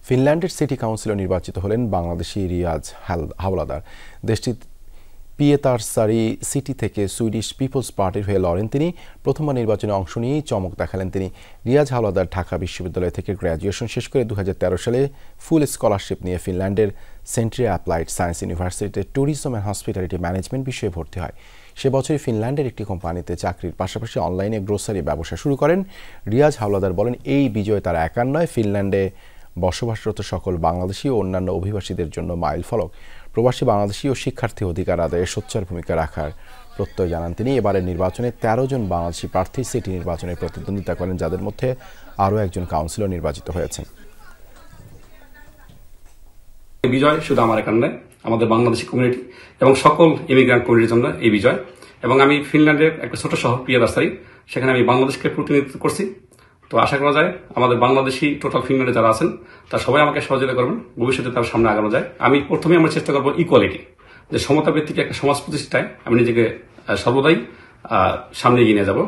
ফিনল্যান্ডের city councillor নির্বাচিত হলেন বাংলাদেশি রিয়াজ হাওলাদার। দেশটির পিয়েতারসারি সিটি থেকে সুইডিশ পিপলস পার্টির হয়ে লড়েন তিনি। প্রথমবার নির্বাচনে অংশ নিয়েই চমক দেখালেন তিনি। রিয়াজ হাওলাদার ঢাকা বিশ্ববিদ্যালয় থেকে গ্র্যাজুয়েশন শেষ করে 2013 সালে ফুল স্কলারশিপ নিয়ে ফিনল্যান্ডের সেন্ট্রিয়া অ্যাপ্লাইড সায়েন্স ইউনিভার্সিটিতে ট্যুরিজম অ্যান্ড হসপিটালিটি ম্যানেজমেন্ট বিষয়ে ভর্তি হয়। সে বছরই ফিনল্যান্ডের একটি কোম্পানিতে চাকরির পাশাপাশি অনলাইনে গ্রোসারি ব্যবসা শুরু করেন। রিয়াজ হাওলাদার বলেন, এই বিজয় তার একার নয়, ফিনল্যান্ডে বসবাসরত সকল বাংলাদেশি ও অন্যান্য অভিবাসীদের জন্য মাইল ফলক। প্রবাসী বাংলাদেশি ও শিক্ষার্থী অধিকার আদায়ে সোচ্চার ভূমিকা রাখার প্রত্যয় জানান তিনি। এবারের নির্বাচনে 13 জন বাংলাদেশি প্রার্থী সিটি নির্বাচনে প্রতিদ্বন্দ্বিতা করেন, যাদের মধ্যে আরও একজন কাউন্সিলর নির্বাচিত হয়েছেন। বিজয় শুধু আমার এখানে নয়, আমাদের বাংলাদেশি কমিউনিটি এবং সকল ইমিগ্রান্ট কমিউনিটির জন্য এই বিজয়। এবং আমি ফিনল্যান্ডের একটা ছোট শহর পিয়েতারসারি, সেখানে আমি বাংলাদেশকে প্রতিনিধিত্ব করছি। তো আশা করা যায় আমাদের বাংলাদেশি টোটাল ফিনল্যান্ডে যারা আছেন তারা সবাই আমাকে সহযোগিতা করবেন, ভবিষ্যতে তার সামনে আগানো যায়। আমি প্রথমেই আমরা চেষ্টা করবো ইকুয়ালিটি, যে সমতা ভিত্তিক একটা সমাজ প্রতিষ্ঠায় আমি নিজেকে সর্বদাই সামনে এগিয়ে নিয়ে যাব।